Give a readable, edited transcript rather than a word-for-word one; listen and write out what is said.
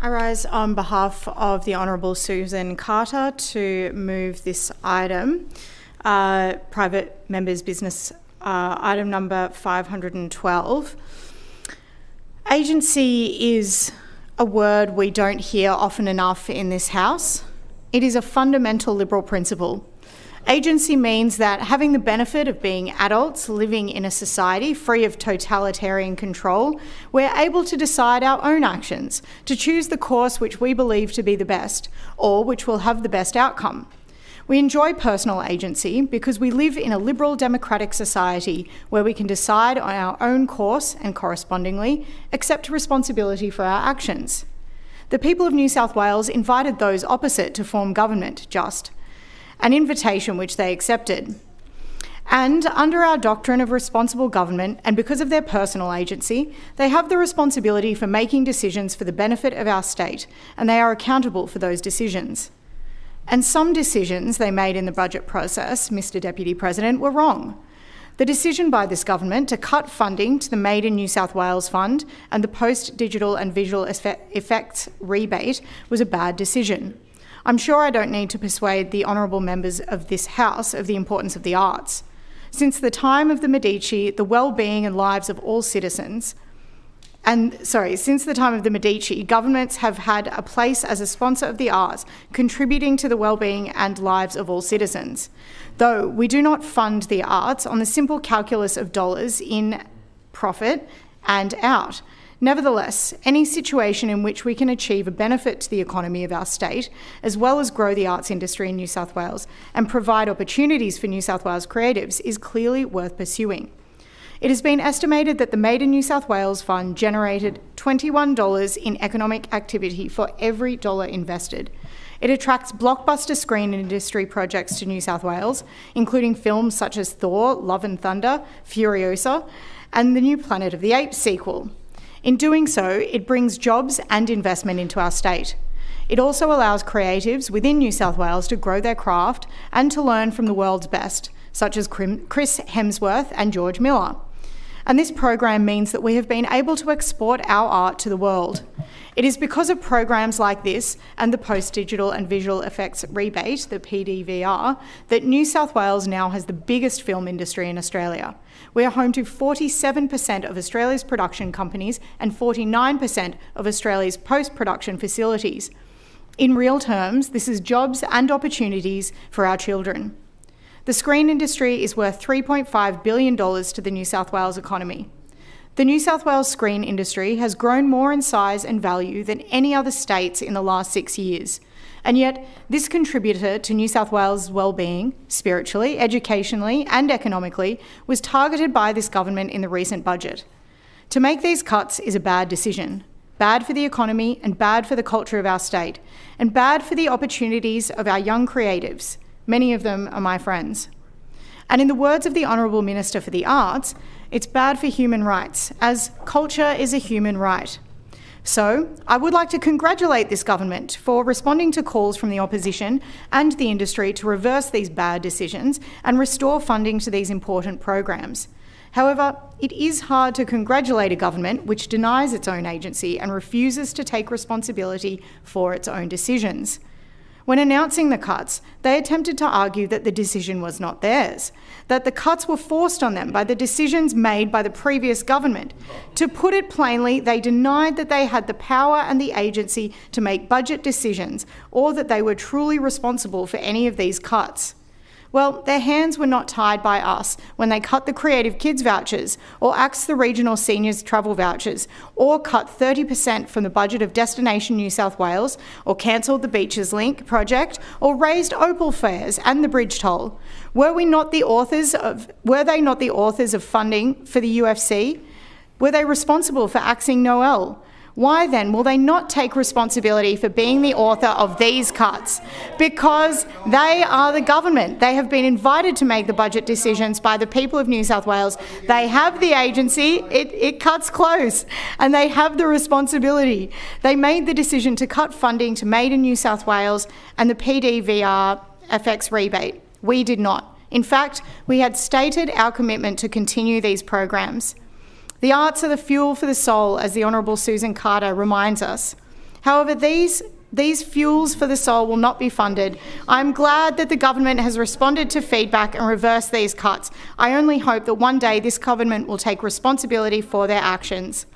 I rise on behalf of the Honourable Susan Carter to move this item, private members' business item number 512. Agency is a word we don't hear often enough in this House. It is a fundamental Liberal principle. Agency means that having the benefit of being adults living in a society free of totalitarian control, we're able to decide our own actions, to choose the course which we believe to be the best, or which will have the best outcome. We enjoy personal agency because we live in a liberal democratic society where we can decide on our own course and correspondingly accept responsibility for our actions. The people of New South Wales invited those opposite to form government, an invitation which they accepted. And under our doctrine of responsible government, and because of their personal agency, they have the responsibility for making decisions for the benefit of our state, and they are accountable for those decisions. And some decisions they made in the budget process, Mr Deputy President, were wrong. The decision by this government to cut funding to the Made in New South Wales Fund and the Post-Digital and Visual Effects rebate was a bad decision. I'm sure I don't need to persuade the honourable members of this House of the importance of the arts. Since the time of the Medici, the well-being and lives of all citizens, governments have had a place as a sponsor of the arts, contributing to the well-being and lives of all citizens. Though we do not fund the arts on the simple calculus of dollars in profit and out. Nevertheless, any situation in which we can achieve a benefit to the economy of our state, as well as grow the arts industry in New South Wales and provide opportunities for New South Wales creatives, is clearly worth pursuing. It has been estimated that the Made in New South Wales Fund generated $21 in economic activity for every dollar invested. It attracts blockbuster screen industry projects to New South Wales, including films such as Thor, Love and Thunder, Furiosa, and the new Planet of the Apes sequel. In doing so, it brings jobs and investment into our state. It also allows creatives within New South Wales to grow their craft and to learn from the world's best, such as Chris Hemsworth and George Miller. And this program means that we have been able to export our art to the world. It is because of programs like this and the Post-Digital and Visual Effects Rebate, the PDVR, that New South Wales now has the biggest film industry in Australia. We are home to 47% of Australia's production companies and 49% of Australia's post-production facilities. In real terms, this is jobs and opportunities for our children. The screen industry is worth $3.5 billion to the New South Wales economy. The New South Wales screen industry has grown more in size and value than any other states in the last 6 years. And yet, this contributor to New South Wales' well-being, spiritually, educationally and economically, was targeted by this government in the recent budget. To make these cuts is a bad decision. Bad for the economy and bad for the culture of our state, and bad for the opportunities of our young creatives. Many of them are my friends. And in the words of the Honourable Minister for the Arts, it's bad for human rights, as culture is a human right. So, I would like to congratulate this government for responding to calls from the opposition and the industry to reverse these bad decisions and restore funding to these important programs. However, it is hard to congratulate a government which denies its own agency and refuses to take responsibility for its own decisions. When announcing the cuts, they attempted to argue that the decision was not theirs, that the cuts were forced on them by the decisions made by the previous government. To put it plainly, they denied that they had the power and the agency to make budget decisions, or that they were truly responsible for any of these cuts. Well, their hands were not tied by us when they cut the Creative Kids vouchers, or axed the regional seniors travel vouchers, or cut 30% from the budget of Destination New South Wales, or cancelled the Beaches Link project, or raised Opal fares and the bridge toll. Were they not the authors of funding for the UFC? Were they responsible for axing Noel? Why then will they not take responsibility for being the author of these cuts? Because they are the government. They have been invited to make the budget decisions by the people of New South Wales. They have the agency, it cuts close, and they have the responsibility. They made the decision to cut funding to Made in New South Wales and the PDVR FX rebate. We did not. In fact, we had stated our commitment to continue these programs. The arts are the fuel for the soul, as the Honourable Susan Carter reminds us. However, these fuels for the soul will not be funded. I'm glad that the government has responded to feedback and reversed these cuts. I only hope that one day this government will take responsibility for their actions.